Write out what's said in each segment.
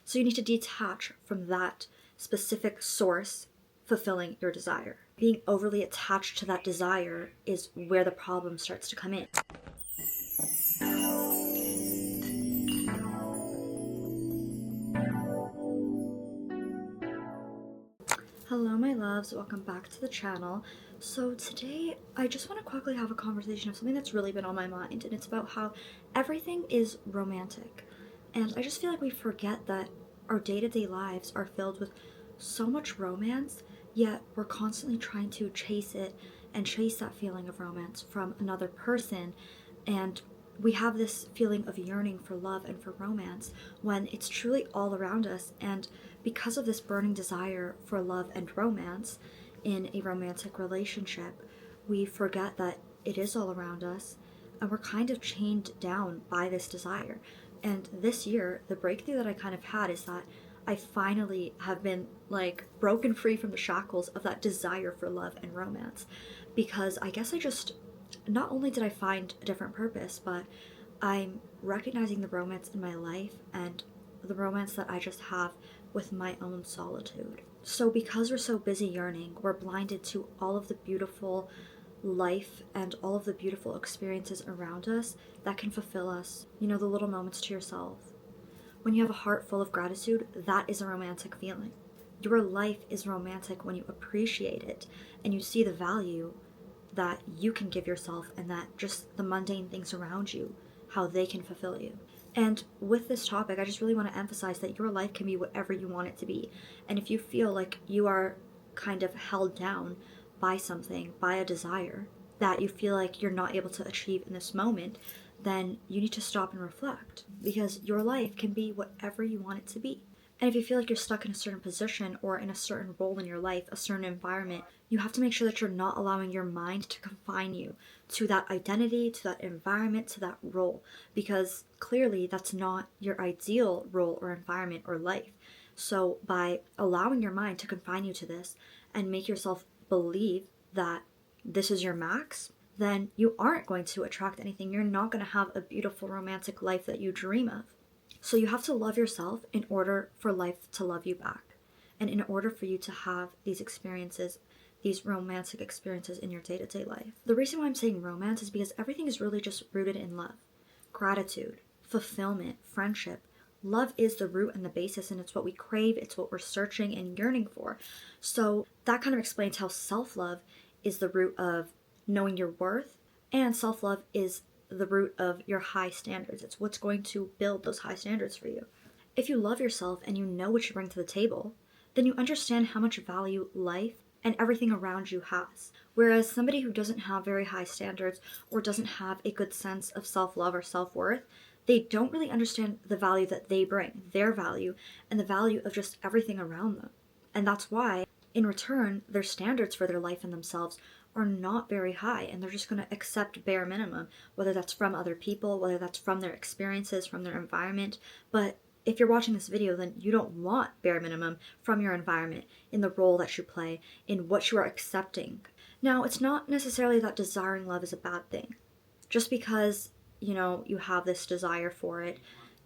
So you need to detach from that specific source fulfilling your desire. Being overly attached to that desire is where the problem starts to come in. Hello my loves, welcome back to the channel. So today I just want to quickly have a conversation of something that's really been on my mind, and it's about how everything is romantic. And I just feel like we forget that our day-to-day lives are filled with so much romance, yet we're constantly trying to chase it and chase that feeling of romance from another person, and we have this feeling of yearning for love and for romance when it's truly all around us. And because of this burning desire for love and romance in a romantic relationship, we forget that it is all around us, and we're kind of chained down by this desire. And this year, the breakthrough that I kind of had is that I finally have been like broken free from the shackles of that desire for love and romance, because I guess I just, not only did I find a different purpose, but I'm recognizing the romance in my life and the romance that I just have with my own solitude. So because we're so busy yearning, we're blinded to all of the beautiful life and all of the beautiful experiences around us that can fulfill us. You know, the little moments to yourself. When you have a heart full of gratitude, that is a romantic feeling. Your life is romantic when you appreciate it and you see the value that you can give yourself, and that just the mundane things around you, how they can fulfill you. And with this topic, I just really want to emphasize that your life can be whatever you want it to be. And if you feel like you are kind of held down by something, by a desire that you feel like you're not able to achieve in this moment, then you need to stop and reflect, because your life can be whatever you want it to be. And if you feel like you're stuck in a certain position or in a certain role in your life, a certain environment, you have to make sure that you're not allowing your mind to confine you to that identity, to that environment, to that role, because clearly that's not your ideal role or environment or life. So by allowing your mind to confine you to this and make yourself believe that this is your max, then you aren't going to attract anything. You're not going to have a beautiful romantic life that you dream of. So you have to love yourself in order for life to love you back. And in order for you to have these experiences, these romantic experiences in your day-to-day life. The reason why I'm saying romance is because everything is really just rooted in love. Gratitude, fulfillment, friendship. Love is the root and the basis, and it's what we crave, it's what we're searching and yearning for. So that kind of explains how self-love is the root of knowing your worth, and self-love is the root of your high standards. It's what's going to build those high standards for you. If you love yourself and you know what you bring to the table, then you understand how much value life and everything around you has. Whereas somebody who doesn't have very high standards or doesn't have a good sense of self-love or self-worth, they don't really understand the value that they bring, their value, and the value of just everything around them. And that's why, in return, their standards for their life and themselves are not very high, and they're just going to accept bare minimum, whether that's from other people, whether that's from their experiences, from their environment. But if you're watching this video, then you don't want bare minimum from your environment, in the role that you play, in what you are accepting. Now, it's not necessarily that desiring love is a bad thing. Just because, you know, you have this desire for it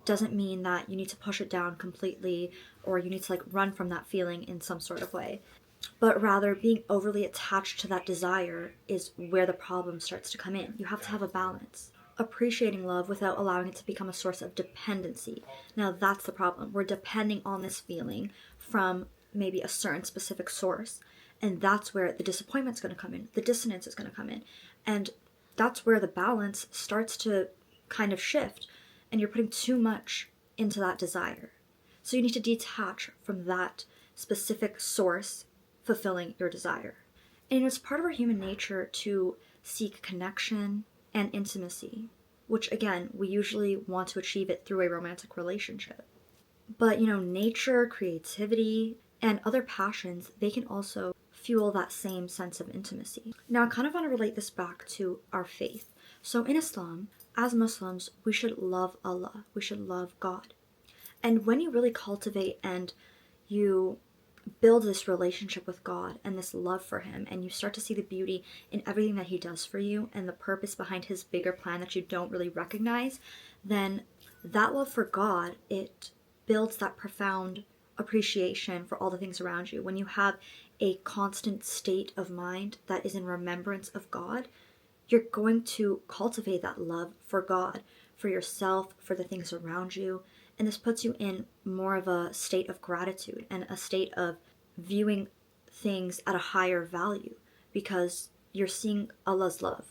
doesn't mean that you need to push it down completely, or you need to like run from that feeling in some sort of way. But rather, being overly attached to that desire is where the problem starts to come in. You have to have a balance. Appreciating love without allowing it to become a source of dependency. Now that's the problem. We're depending on this feeling from maybe a certain specific source. And that's where the disappointment's going to come in. The dissonance is going to come in. And that's where the balance starts to kind of shift. And you're putting too much into that desire. So you need to detach from that specific source fulfilling your desire. And it's part of our human nature to seek connection and intimacy, which again, we usually want to achieve it through a romantic relationship. But you know, nature, creativity, and other passions, they can also fuel that same sense of intimacy. Now, I kind of want to relate this back to our faith. So in Islam, as Muslims, we should love Allah, we should love God. And when you really cultivate and you build this relationship with God and this love for Him, and you start to see the beauty in everything that He does for you and the purpose behind His bigger plan that you don't really recognize, then that love for God, it builds that profound appreciation for all the things around you. When you have a constant state of mind that is in remembrance of God, you're going to cultivate that love for God, for yourself, for the things around you. And this puts you in more of a state of gratitude and a state of viewing things at a higher value, because you're seeing Allah's love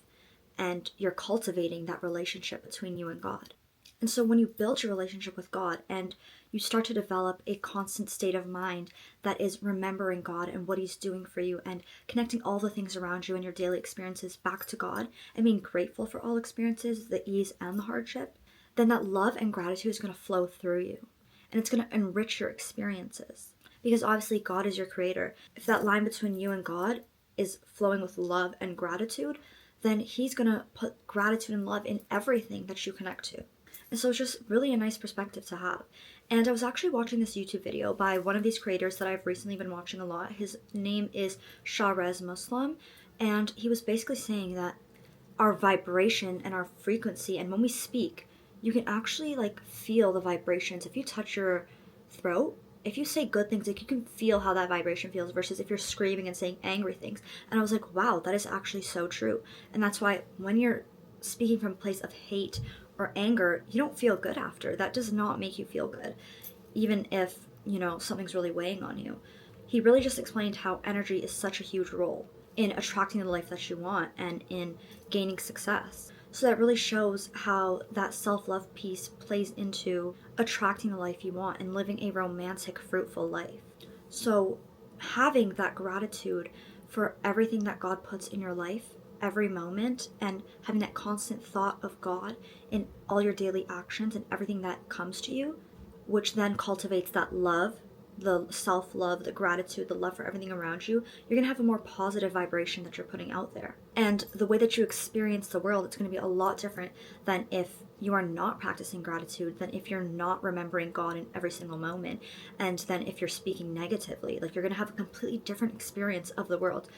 and you're cultivating that relationship between you and God. And so when you build your relationship with God and you start to develop a constant state of mind that is remembering God and what He's doing for you and connecting all the things around you and your daily experiences back to God and being grateful for all experiences, the ease and the hardship, then that love and gratitude is going to flow through you. And it's going to enrich your experiences. Because obviously God is your creator. If that line between you and God is flowing with love and gratitude, then He's going to put gratitude and love in everything that you connect to. And so it's just really a nice perspective to have. And I was actually watching this YouTube video by one of these creators that I've recently been watching a lot. His name is xoxo, and he was basically saying that our vibration and our frequency, and when we speak, you can actually like feel the vibrations. If you touch your throat, if you say good things, like you can feel how that vibration feels versus if you're screaming and saying angry things. And I was like, wow, that is actually so true. And that's why when you're speaking from a place of hate or anger, you don't feel good after. That does not make you feel good, even if, something's really weighing on you. He really just explained how energy is such a huge role in attracting the life that you want and in gaining success. So that really shows how that self-love piece plays into attracting the life you want and living a romantic, fruitful life. So having that gratitude for everything that God puts in your life every moment, and having that constant thought of God in all your daily actions and everything that comes to you, which then cultivates that love, the self-love, the gratitude, the love for everything around you, you're going to have a more positive vibration that you're putting out there. And the way that you experience the world, it's going to be a lot different than if you are not practicing gratitude, than if you're not remembering God in every single moment, and then if you're speaking negatively. Like, you're going to have a completely different experience of the world.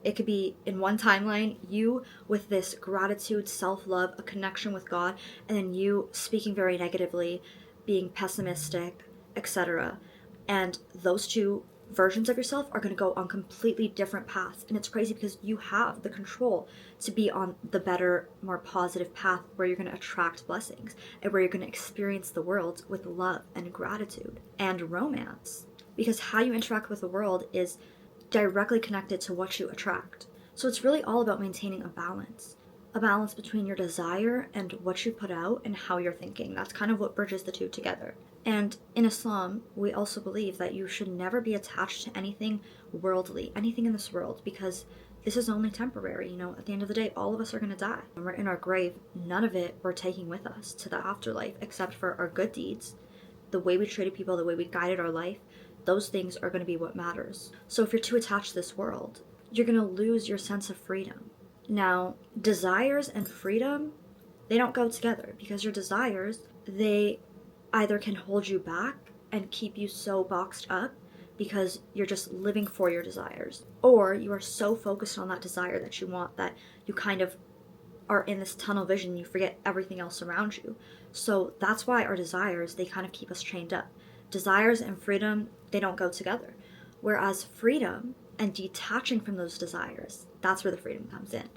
It could be in one timeline, you with this gratitude, self-love, a connection with God, and then you speaking very negatively, being pessimistic, etc. And those two versions of yourself are going to go on completely different paths. And it's crazy because you have the control to be on the better, more positive path where you're going to attract blessings and where you're going to experience the world with love and gratitude and romance. Because how you interact with the world is directly connected to what you attract. So it's really all about maintaining a balance between your desire and what you put out and how you're thinking. That's kind of what bridges the two together. And in Islam, we also believe that you should never be attached to anything worldly, anything in this world, because this is only temporary. At the end of the day, all of us are going to die. When we're in our grave, none of it we're taking with us to the afterlife, except for our good deeds, the way we treated people, the way we guided our life. Those things are going to be what matters. So if you're too attached to this world, you're going to lose your sense of freedom. Now, desires and freedom, they don't go together, because your desires, they either can hold you back and keep you so boxed up because you're just living for your desires, or you are so focused on that desire that you want that you kind of are in this tunnel vision, you forget everything else around you. So that's why our desires, they kind of keep us chained up. Desires and freedom, they don't go together. Whereas freedom and detaching from those desires, that's where the freedom comes in.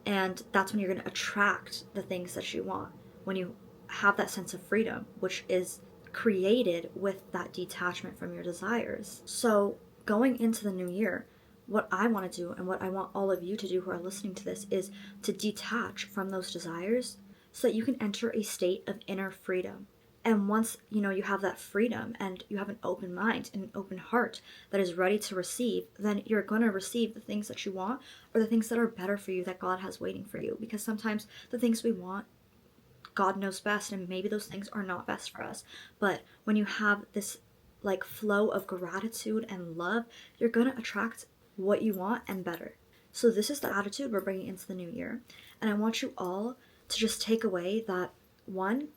And that's when you're going to attract the things that you want. When you have that sense of freedom, which is created with that detachment from your desires. So going into the new year, what I want to do and what I want all of you to do who are listening to this is to detach from those desires so that you can enter a state of inner freedom. And once, you have that freedom and you have an open mind and an open heart that is ready to receive, then you're going to receive the things that you want, or the things that are better for you that God has waiting for you. Because sometimes the things we want, God knows best, and maybe those things are not best for us. But when you have this flow of gratitude and love, you're going to attract what you want and better. So this is the attitude we're bringing into the new year. And I want you all to just take away that, one,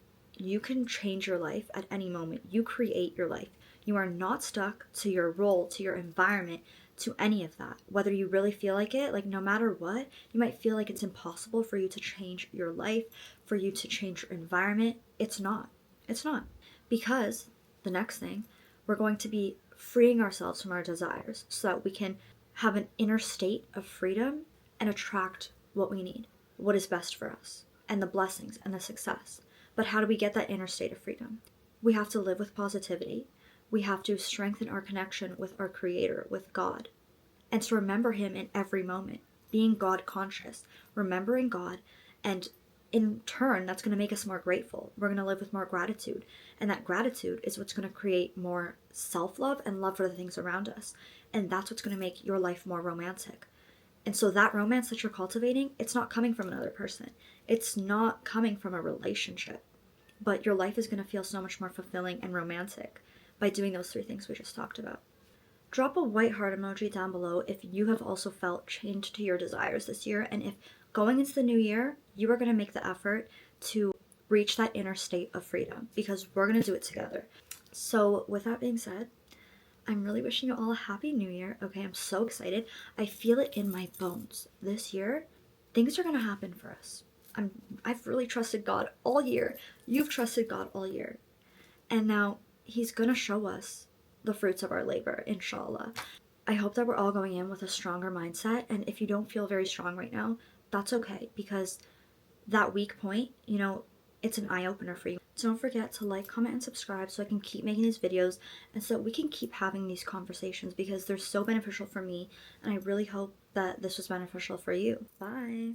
you can change your life at any moment. You create your life. You are not stuck to your role, to your environment, to any of that. Whether you really feel like it, no matter what, you might feel like it's impossible for you to change your life, for you to change your environment. It's not. It's not. Because the next thing, we're going to be freeing ourselves from our desires so that we can have an inner state of freedom and attract what we need, what is best for us, and the blessings and the success. But how do we get that inner state of freedom? We have to live with positivity. We have to strengthen our connection with our Creator, with God, and to remember Him in every moment, being God conscious, remembering God, and in turn, that's going to make us more grateful. We're going to live with more gratitude. And that gratitude is what's going to create more self-love and love for the things around us. And that's what's going to make your life more romantic. And so that romance that you're cultivating, it's not coming from another person. It's not coming from a relationship. But your life is going to feel so much more fulfilling and romantic by doing those 3 things we just talked about. Drop a white heart emoji down below if you have also felt change to your desires this year, and if going into the new year, you are going to make the effort to reach that inner state of freedom, because we're going to do it together. So with that being said, I'm really wishing you all a happy new year. Okay, I'm so excited. I feel it in my bones. This year, things are going to happen for us. I've really trusted God all year. You've trusted God all year. And now He's going to show us the fruits of our labor, inshaAllah. I hope that we're all going in with a stronger mindset, and if you don't feel very strong right now, that's okay, because that weak point, it's an eye-opener for you. So don't forget to like, comment, and subscribe so I can keep making these videos and so we can keep having these conversations, because they're so beneficial for me, and I really hope that this was beneficial for you. Bye!